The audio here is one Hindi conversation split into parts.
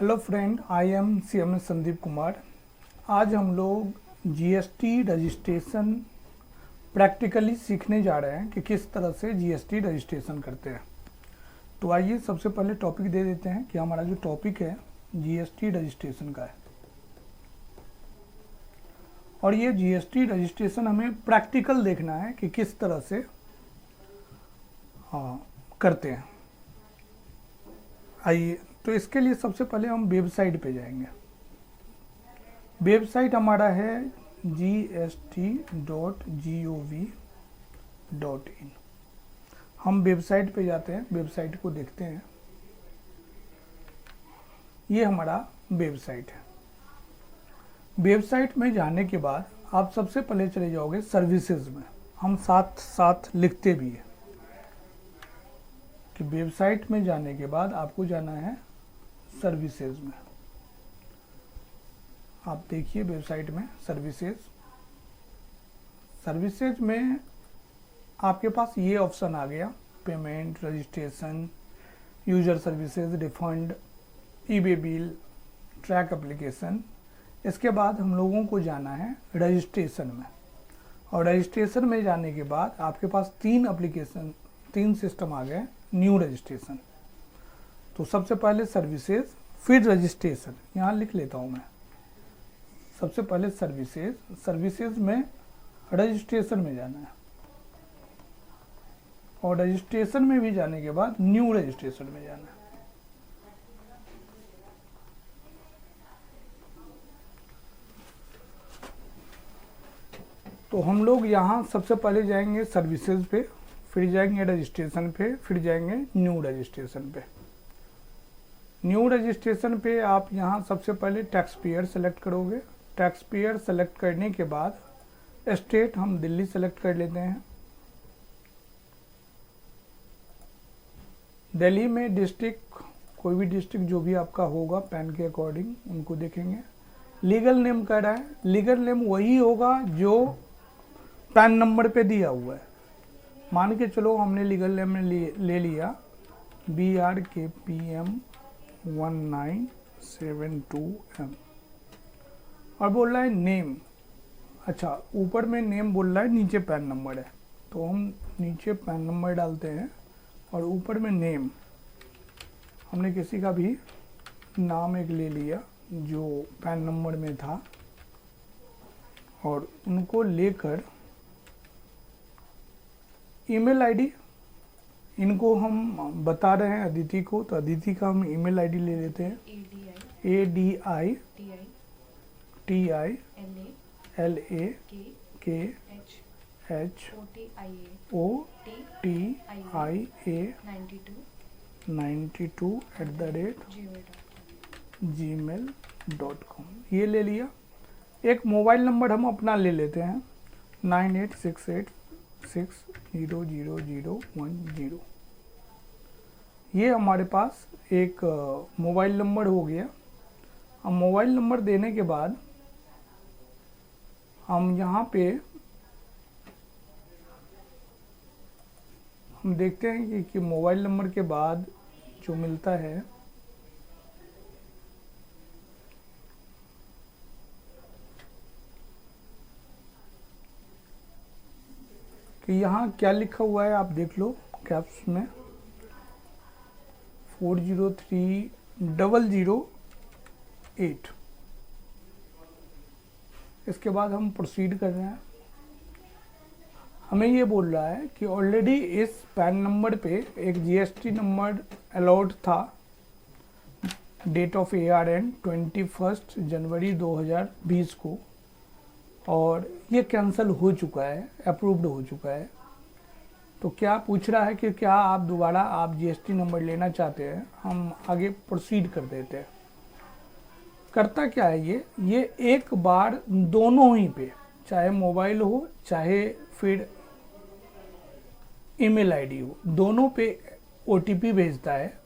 Hello friend, I am CMS Sandeep Kumar. आज हम लोग जीएसटी रजिस्ट्रेशन प्रैक्टिकली सीखने जा रहे हैं कि किस तरह से जीएसटी रजिस्ट्रेशन करते हैं। तो आइए सबसे पहले टॉपिक दे देते हैं कि हमारा जो टॉपिक है जीएसटी रजिस्ट्रेशन का है, और ये जीएसटी रजिस्ट्रेशन हमें प्रैक्टिकल देखना है कि किस तरह से करते हैं। आइए, तो इसके लिए सबसे पहले हम वेबसाइट पे जाएंगे। वेबसाइट हमारा है gst.gov.in। हम वेबसाइट पे जाते हैं, वेबसाइट को देखते हैं। ये हमारा वेबसाइट है। वेबसाइट में जाने के बाद आप सबसे पहले चले जाओगे सर्विसेज में। हम साथ साथ लिखते भी हैं कि वेबसाइट में जाने के बाद आपको जाना है सर्विसेज में। आप देखिए वेबसाइट में सर्विसेज में आपके पास ये ऑप्शन आ गया, payment, registration, user services, refund, eBay bill, track application. इसके बाद हम लोगों को जाना है रजिस्ट्रेशन में, और रजिस्ट्रेशन में जाने के बाद आपके पास तीन सिस्टम आ गए। न्यू रजिस्ट्रेशन, तो सबसे पहले सर्विसेज, फिर रजिस्ट्रेशन। यहाँ लिख लेता हूँ मैं। सबसे पहले सर्विसेज में रजिस्ट्रेशन में जाना है, और रजिस्ट्रेशन में भी जाने के बाद न्यू रजिस्ट्रेशन में जाना है। तो हम लोग यहाँ सबसे पहले जाएंगे सर्विसेज पे, फिर जाएंगे रजिस्ट्रेशन पे, फिर जाएंगे न्यू रजिस्ट्रेशन पे। न्यू रजिस्ट्रेशन पे आप यहाँ सबसे पहले टैक्स पेयर सेलेक्ट करोगे। टैक्स पेयर सेलेक्ट करने के बाद स्टेट हम दिल्ली सेलेक्ट कर लेते हैं। दिल्ली में डिस्ट्रिक्ट, कोई भी डिस्ट्रिक्ट जो भी आपका होगा पैन के अकॉर्डिंग उनको देखेंगे। लीगल नेम कह रहा है, लीगल नेम वही होगा जो पैन नंबर पे दिया हुआ है। मान के चलो हमने लीगल नेम में ले लिया BRKPM 1972M, और बोल रहा है नेम। अच्छा, ऊपर में नेम बोल रहा है, नीचे पैन नंबर है, तो हम नीचे पैन नंबर डालते हैं, और ऊपर में नेम हमने किसी का भी नाम एक ले लिया जो पैन नंबर में था, और उनको लेकर ईमेल आईडी, इनको हम बता रहे हैं अदिति को, तो अदिति का हम ईमेल आईडी ले लेते हैं। ADITIAH92@gmail.com। ये ले लिया। एक मोबाइल नंबर हम अपना ले लेते हैं 9868600010। ये हमारे पास एक मोबाइल नंबर हो गया। अब मोबाइल नंबर देने के बाद हम यहाँ पे हम देखते हैं कि मोबाइल नंबर के बाद जो मिलता है कि यहाँ क्या लिखा हुआ है, आप देख लो कैप्स में 403008। इसके बाद हम प्रोसीड कर रहे हैं। हमें ये बोल रहा है कि ऑलरेडी इस पैन नंबर पे एक जीएसटी नंबर अलॉट था, डेट ऑफ ARN 21 जनवरी 2020 को, और ये कैंसिल हो चुका है, अप्रूव्ड हो चुका है। तो क्या पूछ रहा है कि क्या आप दोबारा जीएसटी नंबर लेना चाहते हैं। हम आगे प्रोसीड कर देते हैं। करता क्या है ये एक बार दोनों ही पे, चाहे मोबाइल हो चाहे फिर ईमेल आईडी हो, दोनों पे OTP भेजता है,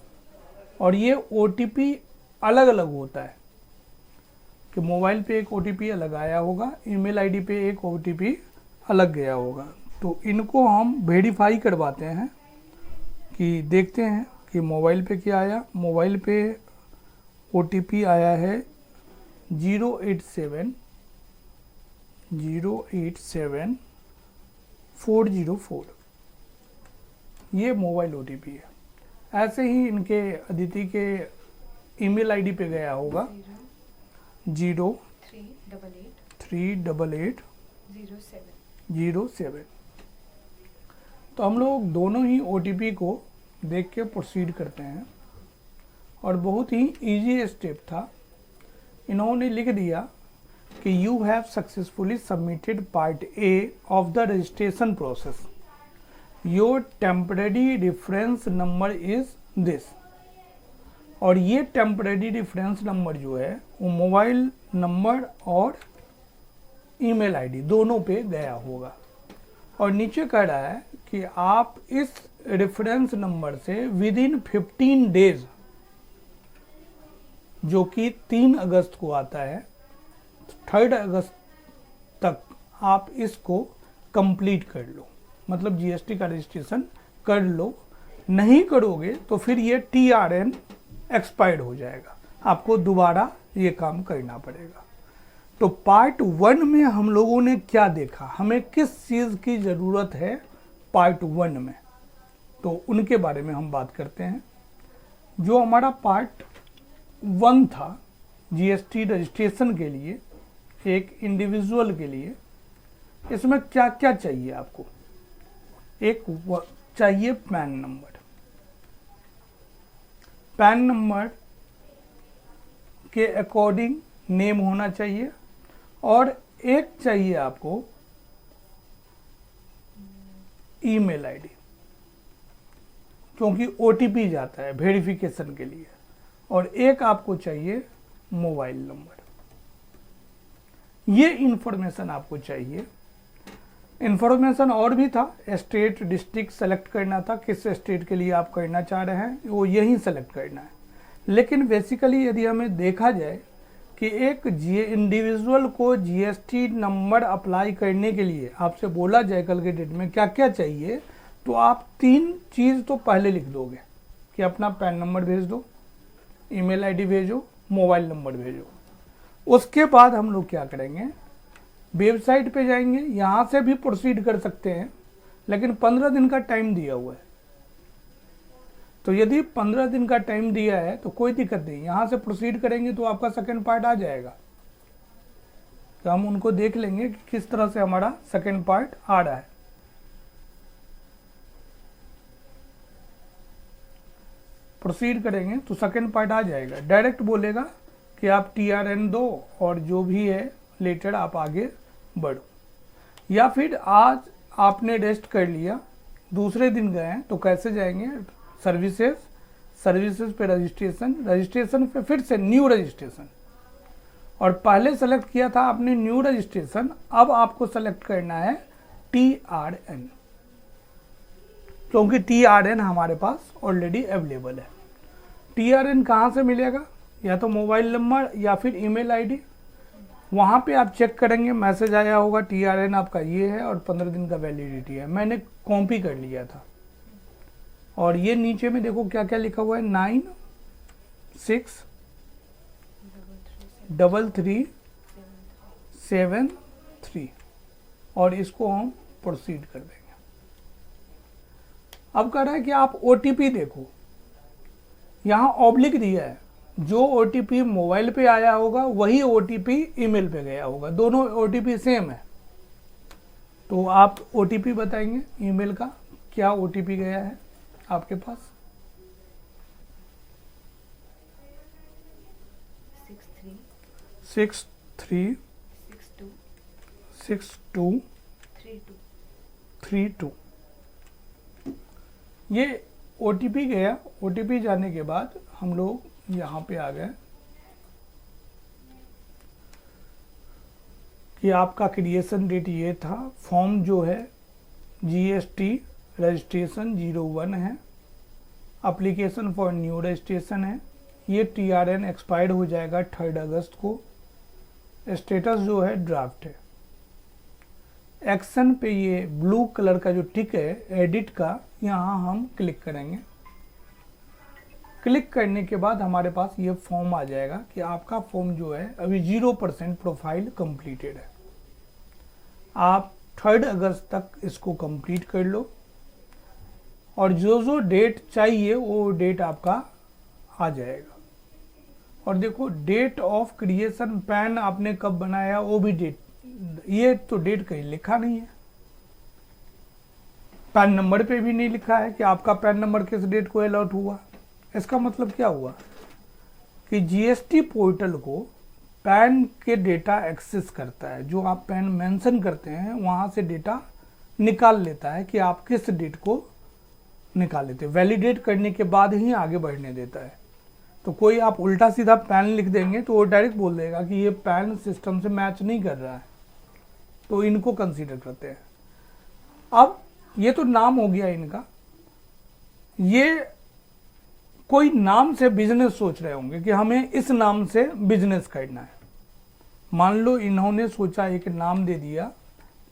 और ये OTP अलग अलग होता है कि मोबाइल पे एक OTP अलग आया होगा, ईमेल आईडी पे एक OTP अलग गया होगा। तो इनको हम वेरीफाई करवाते हैं कि देखते हैं कि मोबाइल पे क्या आया। मोबाइल पे OTP आया है 087404। ये मोबाइल OTP है। ऐसे ही इनके अदिति के ईमेल आईडी पे गया होगा 038807। तो हम लोग दोनों ही OTP को देख के प्रोसीड करते हैं और बहुत ही इजी स्टेप था। इन्होंने लिख दिया कि you have successfully submitted part A of the registration process, your temporary reference number is this. और ये टेम्परेरी रेफरेंस नंबर जो है वो मोबाइल नंबर और ईमेल आईडी दोनों पे गया होगा। और नीचे कह रहा है कि आप इस रेफरेंस नंबर से विद इन 15 डेज, जो कि 3 अगस्त को आता है, 3 अगस्त तक आप इसको कंप्लीट कर लो, मतलब GST का रजिस्ट्रेशन कर लो। नहीं करोगे तो फिर ये TRN एक्सपायर्ड हो जाएगा, आपको दोबारा ये काम करना पड़ेगा। तो पार्ट 1 में हम लोगों ने क्या देखा, हमें किस चीज़ की ज़रूरत है पार्ट 1 में, तो उनके बारे में हम बात करते हैं। जो हमारा पार्ट 1 था GST रजिस्ट्रेशन के लिए, एक इंडिविजुअल के लिए, इसमें क्या क्या चाहिए आपको। एक चाहिए पैन नंबर, पैन नंबर के अकॉर्डिंग नेम होना चाहिए, और एक चाहिए आपको ईमेल आईडी, क्योंकि OTP जाता है वेरिफिकेशन के लिए, और एक आपको चाहिए मोबाइल नंबर। ये इंफॉर्मेशन आपको चाहिए। इंफॉर्मेशन और भी था, स्टेट डिस्ट्रिक्ट सेलेक्ट करना था, किस स्टेट के लिए आप करना चाह रहे हैं वो यहीं सेलेक्ट करना है। लेकिन बेसिकली यदि हमें देखा जाए कि एक इंडिविजुअल को GST नंबर अप्लाई करने के लिए आपसे बोला जाए कल के डेट में क्या क्या चाहिए, तो आप 3 चीज़ तो पहले लिख दोगे कि अपना पैन नंबर भेज दो, ईमेल आईडी भेजो, मोबाइल नंबर भेजो। उसके बाद हम लोग क्या करेंगे, वेबसाइट पे जाएंगे, यहाँ से भी प्रोसीड कर सकते हैं, लेकिन 15 दिन का टाइम दिया हुआ है। तो यदि 15 दिन का टाइम दिया है तो कोई दिक्कत नहीं, यहाँ से प्रोसीड करेंगे तो आपका सेकेंड पार्ट आ जाएगा। तो हम उनको देख लेंगे कि किस तरह से हमारा सेकेंड पार्ट आ रहा है। प्रोसीड करेंगे तो सेकेंड पार्ट आ जाएगा। डायरेक्ट बोलेगा कि आप TRN दो और जो भी है रिलेटेड आप आगे बढ़ो। या फिर आज आपने रेस्ट कर लिया, दूसरे दिन गए हैं तो कैसे जाएंगे, सर्विसेज पे रजिस्ट्रेशन पे फिर से न्यू रजिस्ट्रेशन। और पहले सेलेक्ट किया था आपने न्यू रजिस्ट्रेशन, अब आपको सेलेक्ट करना है TRN, क्योंकि TRN हमारे पास ऑलरेडी अवेलेबल है। TRN कहाँ से मिलेगा, या तो मोबाइल नंबर या फिर ईमेल आईडी। वहाँ पे आप चेक करेंगे, मैसेज आया होगा TRN आपका ये है और 15 दिन का वैलिडिटी है। मैंने कॉपी कर लिया था। और ये नीचे में देखो क्या क्या लिखा हुआ है, 963373, और इसको हम प्रोसीड कर देंगे। अब कह रहा है कि आप OTP देखो, यहाँ ऑब्लिक दिया है, जो OTP मोबाइल पे आया होगा वही OTP ईमेल पे गया होगा, दोनों OTP सेम है। तो आप OTP बताएंगे ईमेल का, क्या OTP गया है आपके पास। 636232 ये OTP गया। OTP जाने के बाद हम लोग यहाँ पे आ गए कि आपका क्रिएशन डेट ये था। फॉर्म जो है GST रजिस्ट्रेशन 01 है, एप्लीकेशन फॉर न्यू रजिस्ट्रेशन है। ये TRN एक्सपायर्ड हो जाएगा 3 अगस्त को। स्टेटस जो है ड्राफ्ट है। एक्शन पे ये ब्लू कलर का जो टिक है एडिट का, यहाँ हम क्लिक करेंगे। क्लिक करने के बाद हमारे पास ये फॉर्म आ जाएगा कि आपका फॉर्म जो है अभी 0% प्रोफाइल कंप्लीटेड है। आप 3 अगस्त तक इसको कंप्लीट कर लो और जो जो डेट चाहिए वो डेट आपका आ जाएगा। और देखो डेट ऑफ क्रिएशन पैन आपने कब बनाया वो भी डेट, ये तो डेट कहीं लिखा नहीं है, पैन नंबर पे भी नहीं लिखा है कि आपका पैन नंबर किस डेट को अलॉट हुआ। इसका मतलब क्या हुआ कि जीएसटी पोर्टल को पैन के डेटा एक्सेस करता है, जो आप पैन मेंशन करते हैं वहां से डेटा निकाल लेता है कि आप किस डेट को निकाल लेते हैं, वैलिडेट करने के बाद ही आगे बढ़ने देता है। तो कोई आप उल्टा सीधा पैन लिख देंगे तो वो डायरेक्ट बोल देगा कि ये पैन सिस्टम से मैच नहीं कर रहा है, तो इनको कंसीडर करते हैं। अब ये तो नाम हो गया इनका, ये कोई नाम से बिजनेस सोच रहे होंगे कि हमें इस नाम से बिजनेस करना है। मान लो इन्होंने सोचा एक नाम दे दिया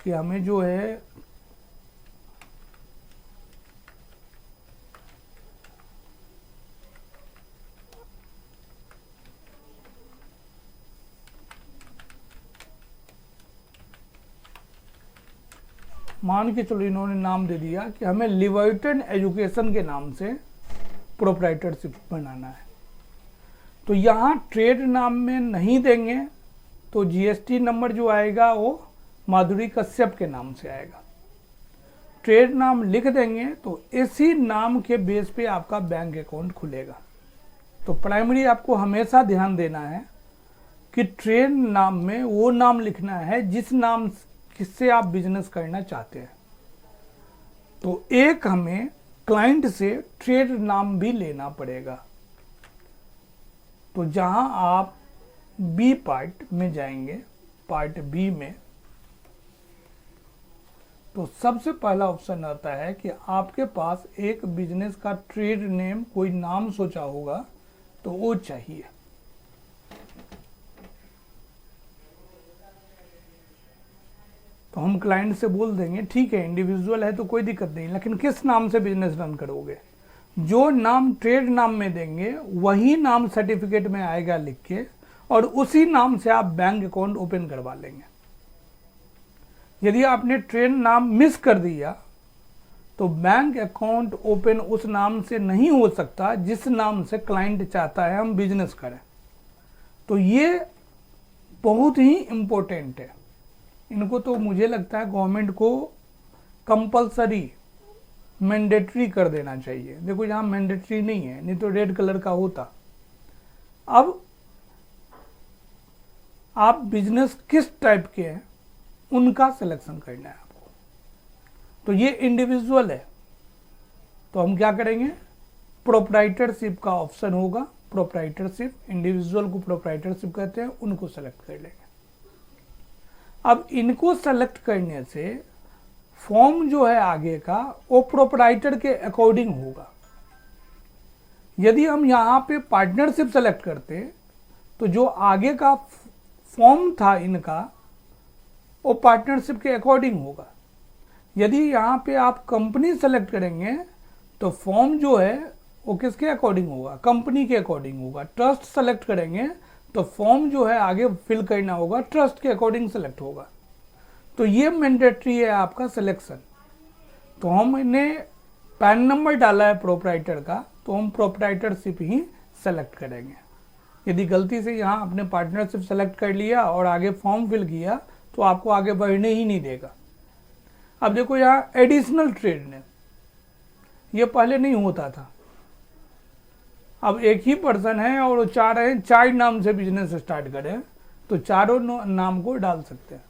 कि हमें जो है मान के चलो इन्होंने नाम दे दिया कि हमें लिबर्टन एजुकेशन के नाम से प्रोप्राइटरशिप बनाना है, तो यहाँ ट्रेड नाम में नहीं देंगे तो जीएसटी नंबर जो आएगा वो माधुरी कश्यप के नाम से आएगा। ट्रेड नाम लिख देंगे तो इसी नाम के बेस पे आपका बैंक अकाउंट खुलेगा। तो प्राइमरी आपको हमेशा ध्यान देना है कि ट्रेड नाम में वो नाम लिखना है जिस नाम किससे आप बिजनेस करना चाहते हैं। तो एक हमें क्लाइंट से ट्रेड नाम भी लेना पड़ेगा। तो जहां आप बी पार्ट में जाएंगे, पार्ट बी में, तो सबसे पहला ऑप्शन आता है कि आपके पास एक बिजनेस का ट्रेड नेम कोई नाम सोचा होगा तो वो चाहिए। तो हम क्लाइंट से बोल देंगे ठीक है इंडिविजुअल है तो कोई दिक्कत नहीं, लेकिन किस नाम से बिजनेस रन करोगे। जो नाम ट्रेड नाम में देंगे वही नाम सर्टिफिकेट में आएगा लिख के, और उसी नाम से आप बैंक अकाउंट ओपन करवा लेंगे। यदि आपने ट्रेड नाम मिस कर दिया तो बैंक अकाउंट ओपन उस नाम से नहीं हो सकता जिस नाम से क्लाइंट चाहता है हम बिजनेस करें। तो ये बहुत ही इंपॉर्टेंट है। इनको तो मुझे लगता है गवर्नमेंट को कंपलसरी मैंडेटरी कर देना चाहिए। देखो यहाँ मैंडेटरी नहीं है, नहीं तो रेड कलर का होता। अब आप बिजनेस किस टाइप के हैं उनका सिलेक्शन करना है आपको। तो ये इंडिविजुअल है तो हम क्या करेंगे, प्रोप्राइटरशिप का ऑप्शन होगा। प्रोप्राइटरशिप, इंडिविजुअल को प्रोप्राइटरशिप कहते हैं, उनको सेलेक्ट कर लेंगे। अब इनको सेलेक्ट करने से फॉर्म जो है आगे का वो प्रोप्राइटर के अकॉर्डिंग होगा। यदि हम यहाँ पे पार्टनरशिप सेलेक्ट करते तो जो आगे का फॉर्म था इनका वो पार्टनरशिप के अकॉर्डिंग होगा। यदि यहाँ पे आप कंपनी सेलेक्ट करेंगे तो फॉर्म जो है वो किसके अकॉर्डिंग होगा, कंपनी के अकॉर्डिंग होगा। ट्रस्ट सेलेक्ट करेंगे तो फॉर्म जो है आगे फिल करना होगा ट्रस्ट के अकॉर्डिंग सेलेक्ट होगा। तो ये मैंडेटरी है आपका सिलेक्शन। तो हमने पैन नंबर डाला है प्रोप्राइटर का तो हम प्रोप्राइटरशिप ही सेलेक्ट करेंगे। यदि गलती से यहाँ आपने पार्टनरशिप सेलेक्ट कर लिया और आगे फॉर्म फिल किया तो आपको आगे बढ़ने ही नहीं देगा। अब देखो यहाँ एडिशनल ट्रेड नेम, ये पहले नहीं होता था। अब एक ही पर्सन है और वो चाह रहे हैं 4 नाम से बिजनेस स्टार्ट करें तो चारों नाम को डाल सकते हैं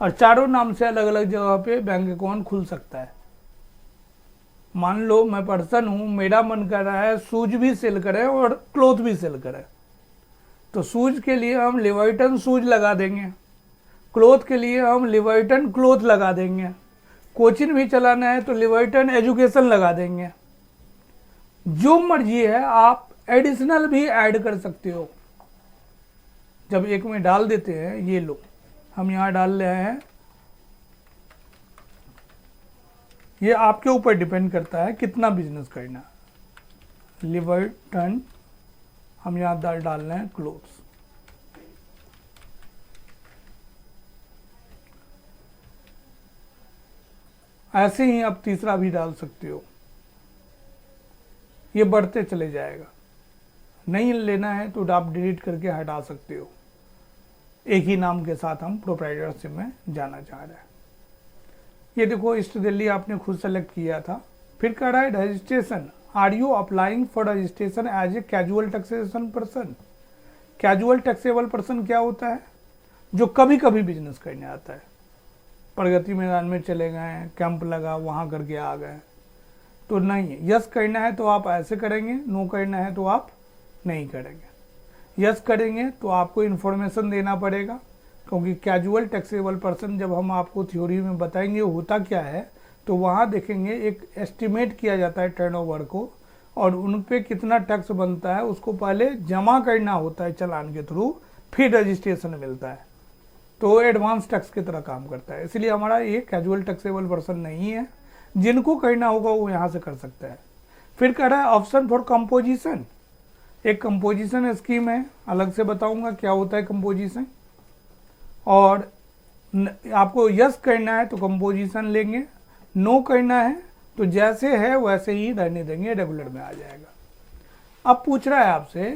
और चारों नाम से अलग अलग जगह पे बैंक अकाउंट खुल सकता है। मान लो मैं पर्सन हूँ, मेरा मन कर रहा है शूज भी सेल करें और क्लोथ भी सेल करें, तो शूज के लिए हम लिबर्टन शूज लगा देंगे, क्लोथ के लिए हम लिबर्टन क्लोथ लगा देंगे, कोचिंग भी चलाना है तो लिबर्टन एजुकेशन लगा देंगे। जो मर्जी है आप एडिशनल भी ऐड कर सकते हो। जब एक में डाल देते हैं, ये लो हम यहाँ डाल रहे हैं, ये आपके ऊपर डिपेंड करता है कितना बिजनेस करना। लिबर्टन, हम यहाँ डाल रहे हैं क्लोथ्स। ऐसे ही आप तीसरा भी डाल सकते हो, ये बढ़ते चले जाएगा। नहीं लेना है तो आप डिलीट करके हटा सकते हो। एक ही नाम के साथ हम प्रोप्राइटरशिप में जाना चाह रहे हैं। ये देखो ईस्ट दिल्ली आपने खुद सेलेक्ट किया था। फिर कह रहा है registration, are you applying for registration as a casual taxation person. Casual taxable person क्या होता है? जो कभी कभी बिजनेस करने आता है, प्रगति मैदान में चले गए, कैंप लगा, वहां करके आ गए, तो नहीं। यस करना है तो आप ऐसे करेंगे, नो करना है तो आप नहीं करेंगे। यस करेंगे तो आपको इन्फॉर्मेशन देना पड़ेगा, क्योंकि कैजुअल टैक्सेबल पर्सन जब हम आपको थ्योरी में बताएंगे होता क्या है, तो वहाँ देखेंगे एक एस्टिमेट किया जाता है टर्नओवर को, और उन पे कितना टैक्स बनता है उसको पहले जमा करना होता है चालान के थ्रू, फिर रजिस्ट्रेशन मिलता है। तो एडवांस टैक्स की तरह काम करता है। इसलिए हमारा ये कैजुअल टैक्सेबल पर्सन नहीं है। जिनको करना होगा वो यहाँ से कर सकता है। फिर कह रहा है ऑप्शन फॉर कंपोजिशन, एक कंपोजिशन स्कीम है, अलग से बताऊंगा क्या होता है कंपोजिशन। और आपको यस करना है तो कंपोजिशन लेंगे, नो करना है तो जैसे है वैसे ही रहने देंगे, रेगुलर में आ जाएगा। अब पूछ रहा है आपसे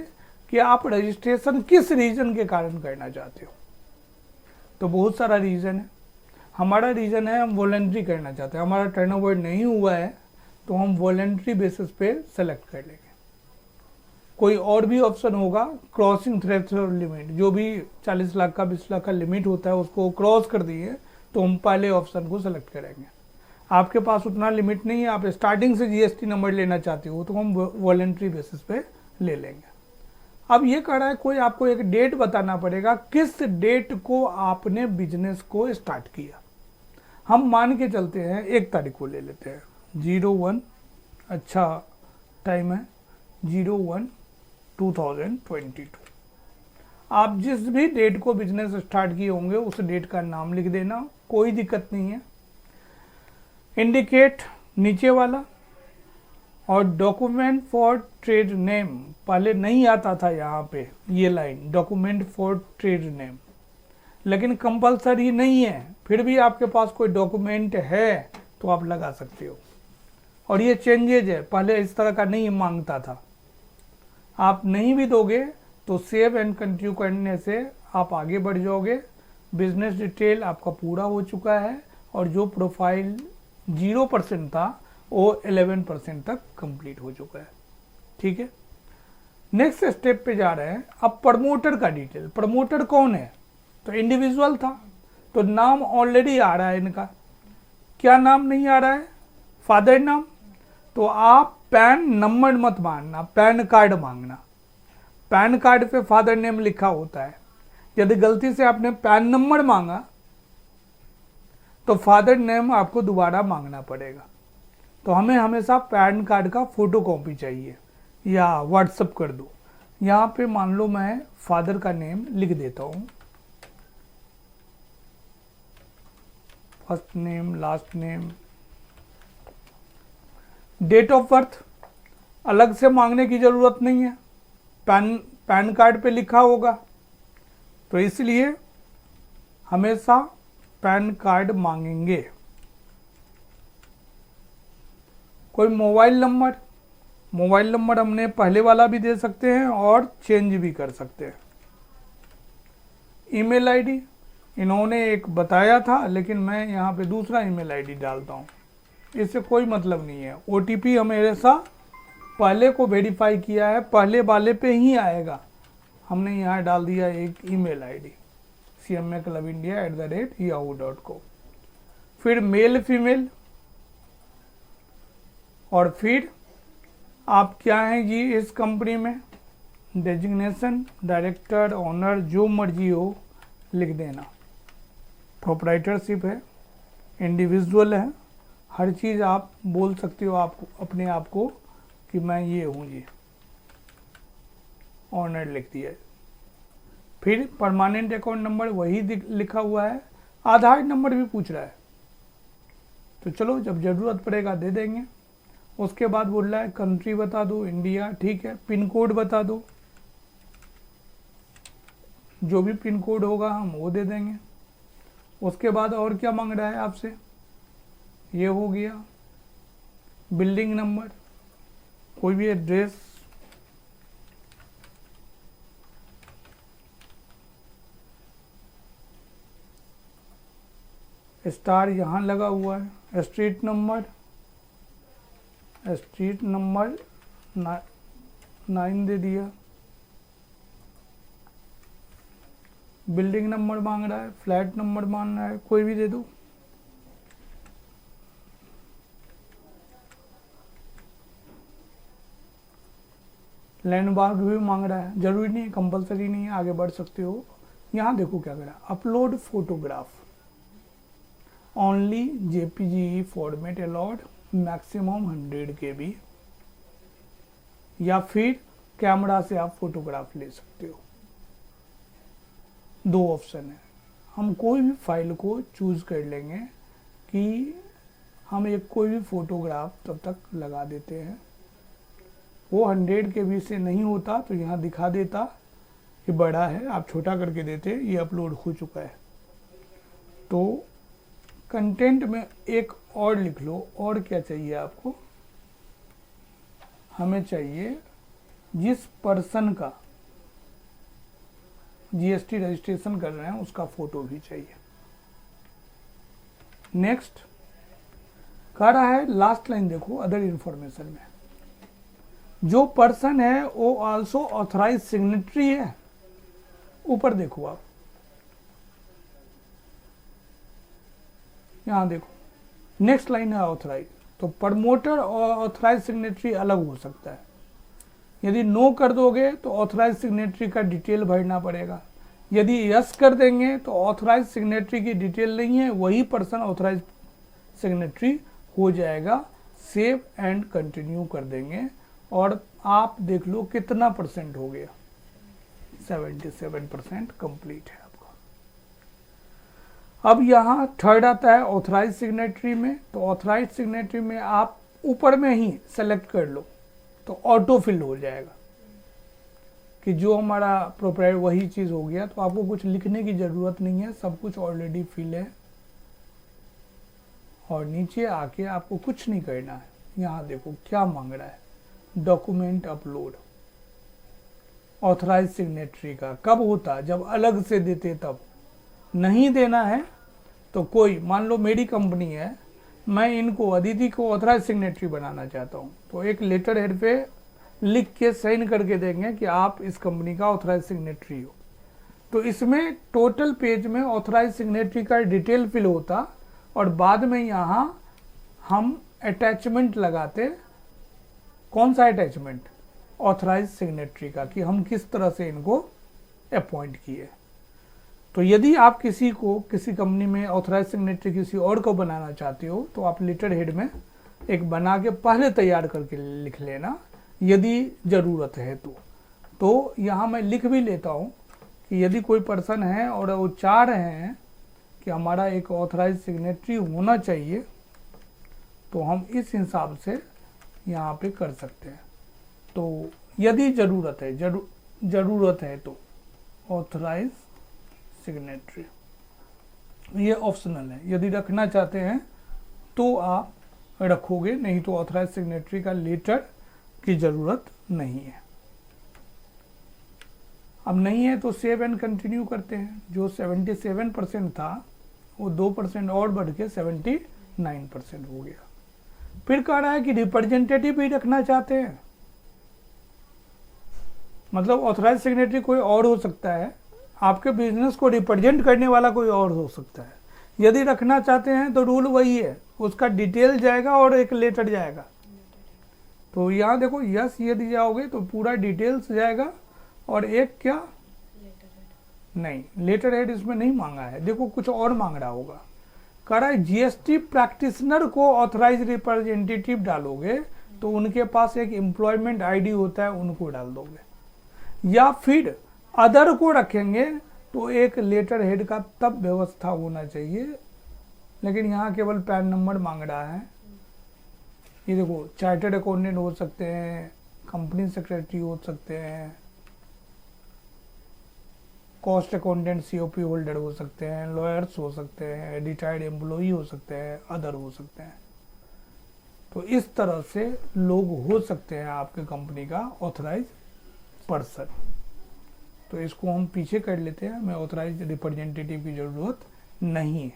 कि आप रजिस्ट्रेशन किस रीजन के कारण करना चाहते हो। तो बहुत सारा रीजन है। हमारा रीजन है हम वॉलंटरी करना चाहते हैं, हमारा टर्नओवर नहीं हुआ है तो हम वॉलंटरी बेसिस पे सेलेक्ट कर लेंगे। कोई और भी ऑप्शन होगा, क्रॉसिंग थ्रेशोल्ड लिमिट, जो भी 40 लाख का 20 लाख का लिमिट होता है उसको क्रॉस कर दिए तो हम पहले ऑप्शन को सेलेक्ट करेंगे। आपके पास उतना लिमिट नहीं है, आप स्टार्टिंग से जीएसटी नंबर लेना चाहते हो तो हम वॉलंटरी बेसिस पे ले लेंगे। अब ये कह रहा है कोई आपको एक डेट बताना पड़ेगा, किस डेट को आपने बिजनेस को स्टार्ट किया। हम मान के चलते हैं 1 तारीख को ले लेते हैं, 01, अच्छा टाइम है 01/2022। आप जिस भी डेट को बिजनेस स्टार्ट किए होंगे उस डेट का नाम लिख देना, कोई दिक्कत नहीं है। इंडिकेट नीचे वाला, और डॉक्यूमेंट फॉर ट्रेड नेम, पहले नहीं आता था यहाँ पे ये line document for trade name, लेकिन कंपलसरी नहीं है। फिर भी आपके पास कोई डॉक्यूमेंट है तो आप लगा सकते हो। और ये चेंजेज है, पहले इस तरह का नहीं मांगता था। आप नहीं भी दोगे तो सेव एंड कंटिन्यू करने से आप आगे बढ़ जाओगे। बिजनेस डिटेल आपका पूरा हो चुका है, और जो प्रोफाइल 0% था वो 11% तक कंप्लीट हो चुका है। ठीक है, नेक्स्ट स्टेप पे जा रहे हैं। अब प्रमोटर का डिटेल, प्रमोटर कौन है? तो इंडिविजुअल था, तो नाम ऑलरेडी आ रहा है इनका। क्या नाम नहीं आ रहा है? फादर नाम। तो आप पैन नंबर मत मांगना, पैन कार्ड मांगना। पैन कार्ड पे फादर नेम लिखा होता है। यदि गलती से आपने पैन नंबर मांगा तो फादर नेम आपको दोबारा मांगना पड़ेगा। तो हमें हमेशा पैन कार्ड का फोटो कॉपी चाहिए, या व्हाट्सएप कर दो। यहाँ पे मान लो मैं फादर का नेम लिख देता हूँ, first name, last name. Date of birth अलग से मांगने की जरूरत नहीं है, पैन कार्ड पे लिखा होगा, तो इसलिए हमेशा पैन कार्ड मांगेंगे। कोई मोबाइल नंबर हमने पहले वाला भी दे सकते हैं और चेंज भी कर सकते हैं। ईमेल आईडी इन्होंने एक बताया था, लेकिन मैं यहाँ पे दूसरा ईमेल आईडी डालता हूँ, इससे कोई मतलब नहीं है। ओटीपी हमेशा पहले को वेरीफाई किया है, पहले वाले पे ही आएगा। हमने यहाँ डाल दिया एक ईमेल आईडी cmaclubindia@yahoo.com। फिर मेल फीमेल, और फिर आप क्या हैं जी इस कंपनी में, डेजिग्नेशन, डायरेक्टर, ओनर, जो मर्जी हो लिख देना। प्रोप्राइटरशिप है, इंडिविजुअल है, हर चीज़ आप बोल सकते हो आप अपने आप को कि मैं ये हूँ जी, ऑनर लिख दिया। फिर परमानेंट अकाउंट नंबर वही लिखा हुआ है, आधार नंबर भी पूछ रहा है, तो चलो जब ज़रूरत पड़ेगा दे देंगे। उसके बाद बोल रहा है कंट्री बता दो, इंडिया, ठीक है। पिन कोड बता दो, जो भी पिन कोड होगा हम वो दे देंगे। उसके बाद और क्या मांग रहा है आपसे, ये हो गया। बिल्डिंग नंबर, कोई भी एड्रेस, स्टार यहाँ लगा हुआ है। स्ट्रीट नंबर 9 दे दिया। बिल्डिंग नंबर मांग रहा है, फ्लैट नंबर मांग रहा है, कोई भी दे दो। लैंडमार्क भी मांग रहा है, जरूरी नहीं है, कंपलसरी नहीं है, आगे बढ़ सकते हो। यहाँ देखो क्या करा, upload photograph, only JPG format allowed, maximum 100 KB, या फिर कैमरा से आप फोटोग्राफ ले सकते हो। 2 ऑप्शन है। हम कोई भी फाइल को चूज कर लेंगे कि हम एक कोई भी फोटोग्राफ तब तक लगा देते हैं। वो 100 KB से नहीं होता तो यहाँ दिखा देता कि बड़ा है, आप छोटा करके देते, ये अपलोड हो चुका है। तो कंटेंट में एक और लिख लो। और क्या चाहिए आपको, हमें चाहिए जिस पर्सन का जीएसटी रजिस्ट्रेशन कर रहे हैं उसका फोटो भी चाहिए। नेक्स्ट कह रहा है, लास्ट लाइन देखो, अदर इंफॉर्मेशन में जो पर्सन है वो आल्सो ऑथराइज सिग्नेटरी है। ऊपर देखो आप, यहां देखो नेक्स्ट लाइन है ऑथराइज। तो प्रमोटर और ऑथराइज सिग्नेटरी अलग हो सकता है। यदि नो कर दोगे तो ऑथराइज सिग्नेटरी का डिटेल भरना पड़ेगा। यदि यस कर देंगे तो ऑथराइज सिग्नेटरी की डिटेल नहीं है, वही पर्सन ऑथराइज सिग्नेटरी हो जाएगा। सेव एंड कंटिन्यू कर देंगे और आप देख लो कितना परसेंट हो गया, 77% कंप्लीट है आपका। अब यहाँ थर्ड आता है ऑथराइज सिग्नेटरी में। तो ऑथराइज सिग्नेटरी में आप ऊपर में ही सेलेक्ट कर लो तो ऑटो फिल हो जाएगा कि जो हमारा प्रोप्राइटर वही चीज हो गया। तो आपको कुछ लिखने की जरूरत नहीं है, सब कुछ ऑलरेडी फिल है। और नीचे आके आपको कुछ नहीं करना है। यहाँ देखो क्या मांग रहा है, डॉक्यूमेंट अपलोड। ऑथराइज सिग्नेटरी का कब होता, जब अलग से देते तब। नहीं देना है तो कोई, मान लो मेरी कंपनी है, मैं इनको अदिति को ऑथराइज सिग्नेटरी बनाना चाहता हूँ, तो एक लेटर हेड पे लिख के साइन करके देंगे कि आप इस कंपनी का ऑथराइज सिग्नेटरी हो। तो इसमें टोटल पेज में ऑथराइज सिग्नेटरी का डिटेल फिल होता और बाद में यहाँ हम अटैचमेंट लगाते। कौन सा अटैचमेंट, ऑथराइज सिग्नेटरी का, कि हम किस तरह से इनको अपॉइंट किए। तो यदि आप किसी को, किसी कंपनी में ऑथराइज सिग्नेटरी किसी और को बनाना चाहते हो तो आप लेटर हेड में एक बना के पहले तैयार करके लिख लेना यदि जरूरत है तो यहाँ मैं लिख भी लेता हूँ कि यदि कोई पर्सन है और वो चाह रहे हैं कि हमारा एक ऑथराइज सिग्नेटरी होना चाहिए, तो हम इस हिसाब से यहाँ पे कर सकते हैं। तो यदि जरूरत है तो ऑथराइज सिग्नेटरी, ये ऑप्शनल है। यदि रखना चाहते हैं तो आप रखोगे, नहीं तो ऑथराइज सिग्नेटरी का लेटर की जरूरत नहीं है। अब नहीं है तो सेव एंड कंटिन्यू करते हैं। जो 77% था वो 2% और बढ़ के 79% हो गया। फिर कह रहा है कि रिप्रेजेंटेटिव भी रखना चाहते हैं, मतलब ऑथराइज सिग्नेटरी कोई और हो सकता है, आपके बिजनेस को रिप्रेजेंट करने वाला कोई और हो सकता है। यदि रखना चाहते हैं तो रूल वही है, उसका डिटेल जाएगा और एक लेटर जाएगा। तो यहाँ देखो यस यदि जाओगे तो पूरा डिटेल्स जाएगा और एक क्या नहीं, लेटर हेड इसमें नहीं मांगा है। देखो कुछ और मांग रहा होगा, कह रहा है जीएसटी प्रैक्टिशनर को ऑथराइज रिप्रेजेंटेटिव डालोगे तो उनके पास एक एम्प्लॉयमेंट आईडी होता है, उनको डाल दोगे। या फिर अदर को रखेंगे तो एक लेटर हेड का तब व्यवस्था होना चाहिए, लेकिन यहाँ केवल पैन नंबर मांग रहा है, ये देखो, चार्टर्ड अकाउंटेंट हो सकते हैं, कंपनी सेक्रेटरी हो सकते हैं, कॉस्ट अकाउंटेंट सीओपी होल्डर हो सकते हैं, लॉयर्स हो सकते हैं, रिटायर्ड एम्प्लॉई हो सकते हैं, अदर हो सकते हैं। तो इस तरह से लोग हो सकते हैं आपके कंपनी का ऑथराइज पर्सन। तो इसको हम पीछे कर लेते हैं, हमें ऑथराइज रिप्रेजेंटेटिव की ज़रूरत नहीं है।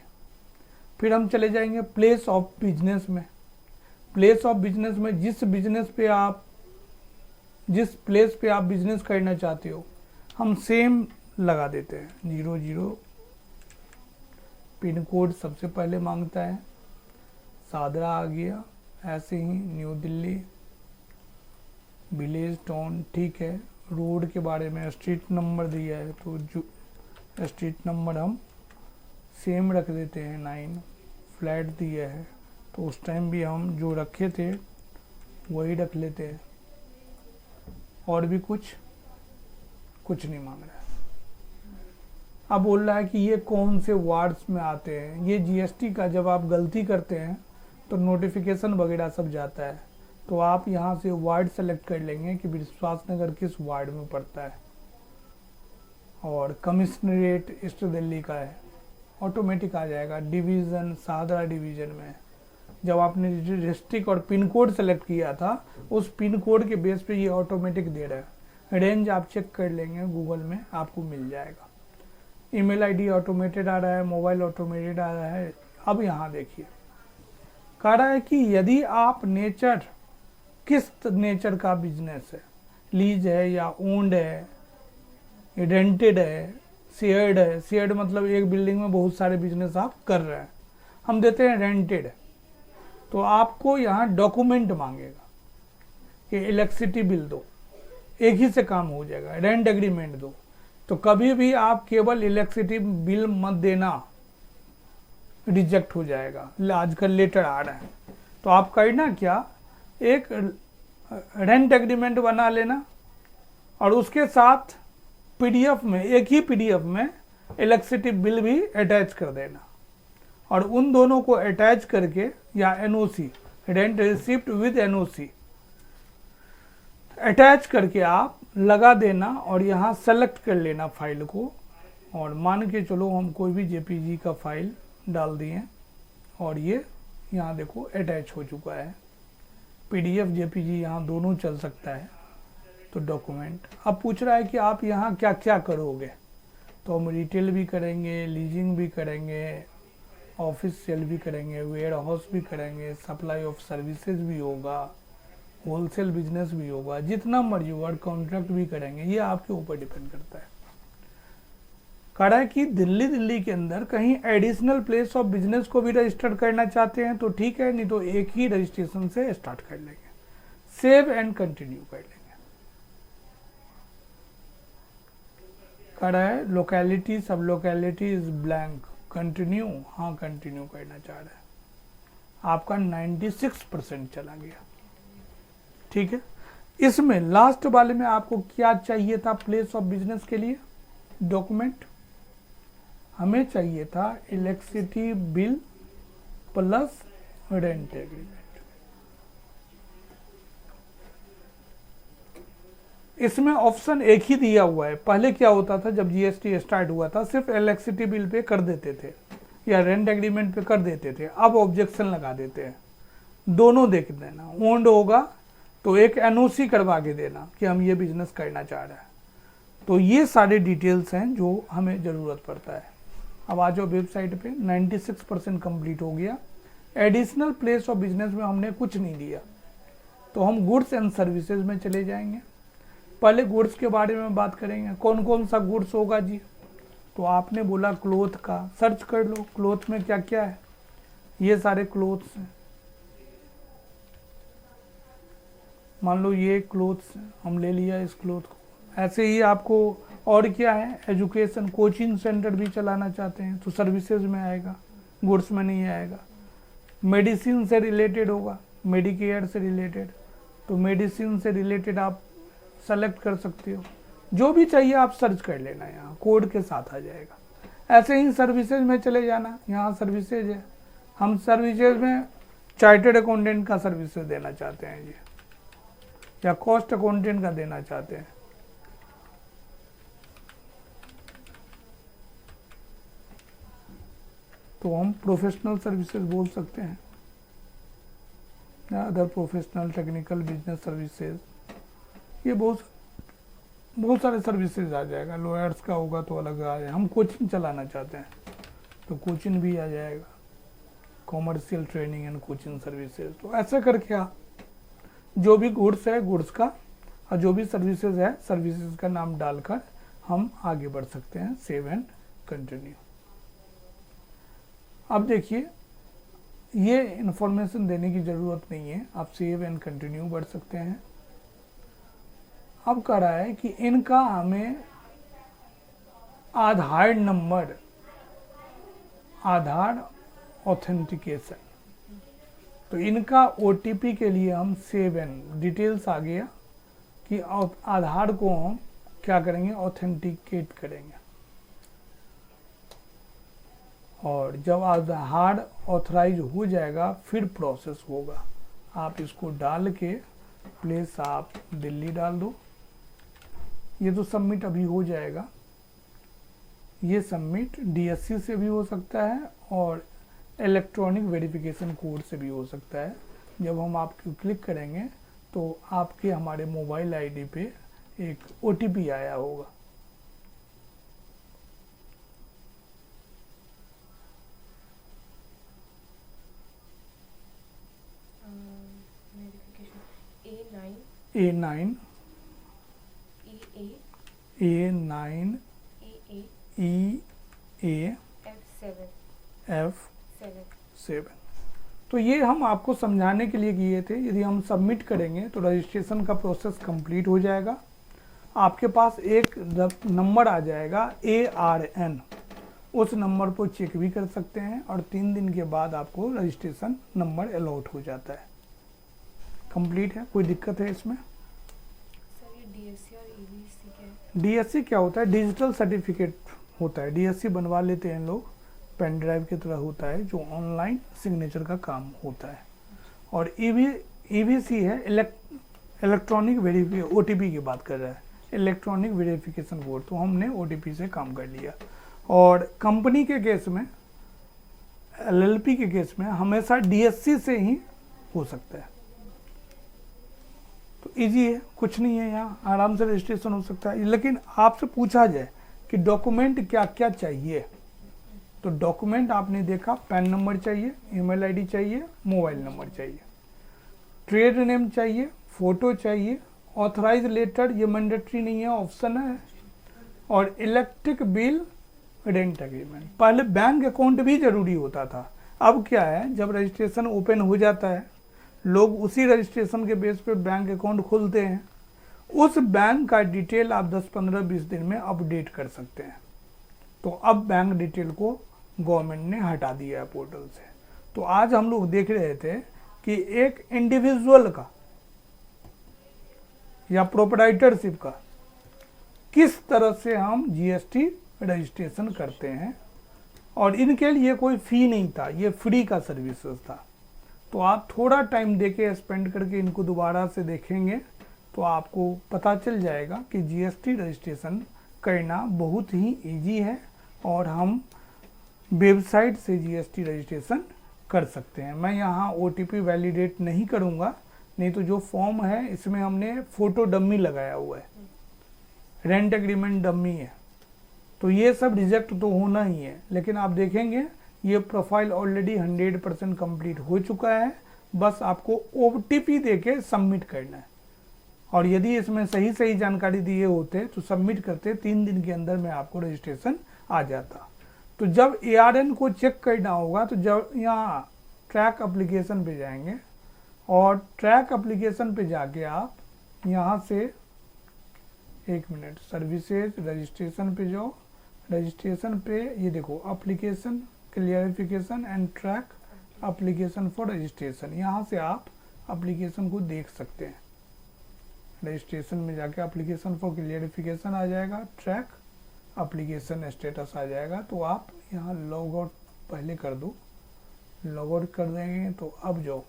फिर हम चले जाएंगे प्लेस ऑफ बिजनेस में। प्लेस ऑफ बिजनेस में जिस प्लेस पे आप बिजनेस करना चाहते हो, हम सेम लगा देते हैं 00। पिन कोड सबसे पहले मांगता है, सादरा आ गया, ऐसे ही न्यू दिल्ली, विलेज टाउन, ठीक है। रोड के बारे में स्ट्रीट नंबर दिया है, तो जो स्ट्रीट नंबर हम सेम रख देते हैं 9। फ्लैट दिया है तो उस टाइम भी हम जो रखे थे वही रख लेते हैं। और भी कुछ नहीं मांग रहा है। अब बोल रहा है कि ये कौन से वार्ड्स में आते हैं। ये जीएसटी का जब आप गलती करते हैं तो नोटिफिकेशन वगैरह सब जाता है, तो आप यहाँ से वार्ड सेलेक्ट कर लेंगे कि विश्वासनगर किस वार्ड में पड़ता है, और कमिश्नरेट ईस्ट दिल्ली का है, ऑटोमेटिक आ जाएगा। डिवीज़न सादरा डिवीज़न में जब आपने डिस्ट्रिक्ट और पिन कोड सेलेक्ट किया था, उस पिन कोड के बेस पे ये ऑटोमेटिक दे रहा है। रेंज आप चेक कर लेंगे, गूगल में आपको मिल जाएगा। ईमेल आईडी ऑटोमेटेड आ रहा है, मोबाइल ऑटोमेटेड आ रहा है। अब यहाँ देखिए, कह रहा है कि यदि आप किस नेचर का बिजनेस है, लीज है या ओन्ड है, रेंटेड है, शेयर्ड है। शेयर्ड मतलब एक बिल्डिंग में बहुत सारे बिजनेस आप कर रहे हैं, हम देते हैं रेंटेड। तो आपको यहाँ डॉक्यूमेंट मांगेगा कि इलेक्ट्रिसिटी बिल दो, एक ही से काम हो जाएगा। रेंट एग्रीमेंट दो, तो कभी भी आप केवल इलेक्ट्रिसिटी बिल मत देना, रिजेक्ट हो जाएगा। आजकल लेटर आ रहा है, तो आप करना क्या, एक रेंट एग्रीमेंट बना लेना और उसके साथ पीडीएफ में, एक ही पीडीएफ में इलेक्ट्रिसिटी बिल भी अटैच कर देना। और उन दोनों को अटैच करके, या NOC, rent receipt with NOC attach करके आप लगा देना, और यहाँ सेलेक्ट कर लेना फाइल को। और मान के चलो हम कोई भी जेपीजी का फाइल डाल दिए, और ये यहाँ देखो अटैच हो चुका है। पीडीएफ जेपीजी यहाँ दोनों चल सकता है। तो डॉक्यूमेंट अब पूछ रहा है कि आप यहाँ क्या क्या करोगे, तो हम रिटेल भी करेंगे, लीजिंग भी करेंगे, ऑफिस सेल भी करेंगे, वेयर हाउस भी करेंगे, सप्लाई ऑफ सर्विसेज भी होगा, होलसेल बिजनेस भी होगा, जितना मर्जी वर्क कॉन्ट्रैक्ट भी करेंगे। ये आपके ऊपर डिपेंड करता है। कह रहा है कि दिल्ली के अंदर कहीं एडिशनल प्लेस ऑफ बिजनेस को भी रजिस्टर करना चाहते हैं तो ठीक है, नहीं तो एक ही रजिस्ट्रेशन से स्टार्ट कर लेंगे, सेव एंड कंटिन्यू कर लेंगे। कह रहा है लोकेलिटी सब लोकेलिटी इज ब्लैंक, कंटिन्यू, हाँ कंटिन्यू करना चाह रहा है। आपका 96% चला गया, ठीक है। इसमें लास्ट वाले में आपको क्या चाहिए था प्लेस ऑफ बिजनेस के लिए डॉक्यूमेंट? हमें चाहिए था electricity bill plus rent agreement. इसमें ऑप्शन एक ही दिया हुआ है। पहले क्या होता था, जब जीएसटी स्टार्ट हुआ था, सिर्फ इलेक्ट्रिसिटी बिल पे कर देते थे या रेंट एग्रीमेंट पे कर देते थे। अब ऑब्जेक्शन लगा देते हैं, दोनों देख देना। ओन्ड होगा तो एक एनओसी करवा के देना कि हम ये बिजनेस करना चाह रहे हैं। तो ये सारे डिटेल्स हैं जो हमें ज़रूरत पड़ता है। अब आ जाओ वेबसाइट पे, 96% कंप्लीट हो गया। एडिशनल प्लेस ऑफ बिजनेस में हमने कुछ नहीं दिया, तो हम गुड्स एंड सर्विसेज में चले जाएंगे। पहले गुड्स के बारे में बात करेंगे, कौन कौन सा गुड्स होगा जी। तो आपने बोला क्लोथ का, सर्च कर लो क्लोथ में क्या क्या है। ये सारे क्लोथ्स हैं, मान लो ये क्लोथ्स हम ले लिया इस क्लोथ को। ऐसे ही आपको और क्या है, एजुकेशन, कोचिंग सेंटर भी चलाना चाहते हैं तो सर्विसेज में आएगा, गुड्स में नहीं आएगा। मेडिसिन से रिलेटेड होगा, मेडिकेयर से रिलेटेड, तो मेडिसिन से रिलेटेड आप सेलेक्ट कर सकते हो। जो भी चाहिए आप सर्च कर लेना, यहाँ कोड के साथ आ जाएगा। ऐसे ही सर्विसेज में चले जाना, यहाँ सर्विसेज है, हम सर्विसेज में चार्टेड अकाउंटेंट का सर्विसेज देना चाहते हैं जी, या कॉस्ट अकाउंटेंट का देना चाहते हैं, तो हम प्रोफेशनल सर्विसेज बोल सकते हैं, या other professional technical business services, ये बहुत सारे सर्विसेज आ जाएगा। लॉयर्स का होगा तो अलग आ जाएगा। हम कोचिंग चलाना चाहते हैं तो कोचिंग भी आ जाएगा, commercial training and coaching services. तो ऐसा करके आप जो भी गुड्स है गुड्स का, और जो भी सर्विसेज है सर्विसेज का नाम डालकर हम आगे बढ़ सकते हैं। Save and continue. अब देखिए, ये इंफॉर्मेशन देने की ज़रूरत नहीं है, आप सेव एंड कंटिन्यू बढ़ सकते हैं। अब कह रहा है कि इनका हमें आधार नंबर, आधार ऑथेंटिकेशन, तो इनका OTP के लिए हम सेव एंड डिटेल्स आ गया कि आधार को हम क्या करेंगे, ऑथेंटिकेट करेंगे। और जब आधार ऑथराइज हो जाएगा फिर प्रोसेस होगा। आप इसको डाल के प्लेस आप दिल्ली डाल दो। ये तो सबमिट अभी हो जाएगा। ये सबमिट DSC से भी हो सकता है और इलेक्ट्रॉनिक वेरिफिकेशन कोड से भी हो सकता है। जब हम आपको क्लिक करेंगे तो आपके हमारे मोबाइल ID पे एक OTP आया होगा। A9 EA F7। तो ये हम आपको समझाने के लिए किए थे। यदि हम सबमिट करेंगे तो रजिस्ट्रेशन का प्रोसेस कंप्लीट हो जाएगा। आपके पास एक नंबर आ जाएगा ARN, उस नंबर को चेक भी कर सकते हैं और 3 दिन के बाद आपको रजिस्ट्रेशन नंबर अलॉट हो जाता है। कंप्लीट है, कोई दिक्कत है इसमें? DSC और EBC क्या है? DSC क्या होता है? डिजिटल सर्टिफिकेट होता है। DSC बनवा लेते हैं लोग, पेन ड्राइव की तरह होता है, जो ऑनलाइन सिग्नेचर का काम होता है। और EBC है इलेक्ट्रॉनिक वेरिफिकेशन, OTP की बात कर रहा है, इलेक्ट्रॉनिक वेरिफिकेशन कोड। तो हमने OTP से काम कर लिया। और कंपनी के केस में, LLP के केस में हमेशा DSC से ही हो सकता है। तो इजी है, कुछ नहीं है, यहाँ आराम से रजिस्ट्रेशन हो सकता है। लेकिन आपसे पूछा जाए कि डॉक्यूमेंट क्या क्या चाहिए, तो डॉक्यूमेंट आपने देखा, पैन नंबर चाहिए, ईमेल ID चाहिए, मोबाइल नंबर चाहिए, ट्रेड नेम चाहिए, फोटो चाहिए, ऑथराइज लेटर, ये मैंडेटरी नहीं है, ऑप्शन है, और इलेक्ट्रिक बिल, रेंट एग्रीमेंट। पहले बैंक अकाउंट भी जरूरी होता था। अब क्या है, जब रजिस्ट्रेशन ओपन हो जाता है, लोग उसी रजिस्ट्रेशन के बेस पे बैंक अकाउंट खोलते हैं। उस बैंक का डिटेल आप 10, 15, 20 दिन में अपडेट कर सकते हैं। तो अब बैंक डिटेल को गवर्नमेंट ने हटा दिया है पोर्टल से। तो आज हम लोग देख रहे थे कि एक इंडिविजुअल का या प्रोप्राइटरशिप का किस तरह से हम GST रजिस्ट्रेशन करते हैं, और इनके लिए कोई फी नहीं था, ये फ्री का सर्विसेज था। तो आप थोड़ा टाइम देके स्पेंड करके इनको दोबारा से देखेंगे तो आपको पता चल जाएगा कि GST रजिस्ट्रेशन करना बहुत ही इजी है, और हम वेबसाइट से GST रजिस्ट्रेशन कर सकते हैं। मैं यहाँ OTP वैलिडेट नहीं करूँगा, नहीं तो जो फॉर्म है इसमें हमने फ़ोटो डम्मी लगाया हुआ है, रेंट एग्रीमेंट डम्मी है, तो ये सब रिजेक्ट तो होना ही है। लेकिन आप देखेंगे ये प्रोफाइल ऑलरेडी 100% कंप्लीट हो चुका है, बस आपको OTP देके सबमिट करना है। और यदि इसमें सही जानकारी दिए होते तो सबमिट करते 3 दिन के अंदर में आपको रजिस्ट्रेशन आ जाता। तो जब ARN को चेक करना होगा तो जब यहाँ ट्रैक एप्लीकेशन पे जाएंगे, और ट्रैक एप्लीकेशन पे जाके आप यहाँ से 1 मिनट सर्विसेज रजिस्ट्रेशन पे जाओ। रजिस्ट्रेशन पे ये देखो application clarification and track application for registration, यहाँ से आप एप्लीकेशन को देख सकते हैं। रजिस्ट्रेशन में जाके एप्लीकेशन फॉर क्लियरिफिकेशन आ जाएगा, ट्रैक एप्लीकेशन स्टेटस आ जाएगा। तो आप यहाँ लॉग आउट पहले कर दो, लॉग आउट कर देंगे तो अब जो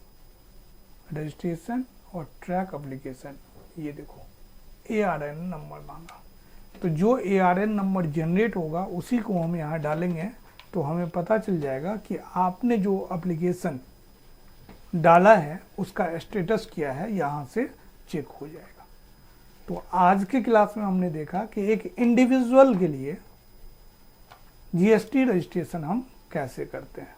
रजिस्ट्रेशन और ट्रैक एप्लीकेशन, ये देखो ARN नंबर मांगा, तो जो ARN नंबर जनरेट होगा उसी को हम यहाँ डालेंगे, तो हमें पता चल जाएगा कि आपने जो एप्लीकेशन डाला है उसका स्टेटस क्या है, यहाँ से चेक हो जाएगा। तो आज के क्लास में हमने देखा कि एक इंडिविजुअल के लिए GST रजिस्ट्रेशन हम कैसे करते हैं।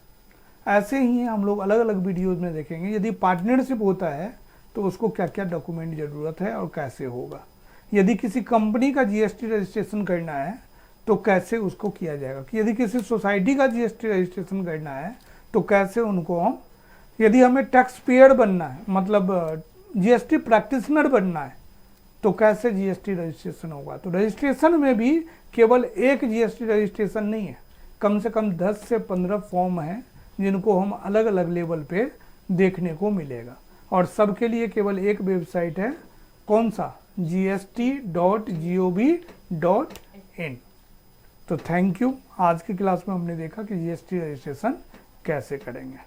ऐसे ही हम लोग अलग अलग वीडियोज में देखेंगे यदि पार्टनरशिप होता है तो उसको क्या क्या डॉक्यूमेंट ज़रूरत है और कैसे होगा, यदि किसी कंपनी का GST रजिस्ट्रेशन करना है तो कैसे उसको किया जाएगा, कि यदि किसी सोसाइटी का GST रजिस्ट्रेशन करना है तो कैसे उनको हम, यदि हमें टैक्स पेयर बनना है मतलब GST प्रैक्टिशनर बनना है तो कैसे GST रजिस्ट्रेशन होगा। तो रजिस्ट्रेशन में भी केवल एक GST रजिस्ट्रेशन नहीं है, कम से कम 10 से 15 फॉर्म हैं जिनको हम अलग अलग लेवल पे देखने को मिलेगा, और सबके लिए केवल एक वेबसाइट है, कौन सा, gst.gov.in। तो थैंक यू। आज की क्लास में हमने देखा कि GST रजिस्ट्रेशन कैसे करेंगे।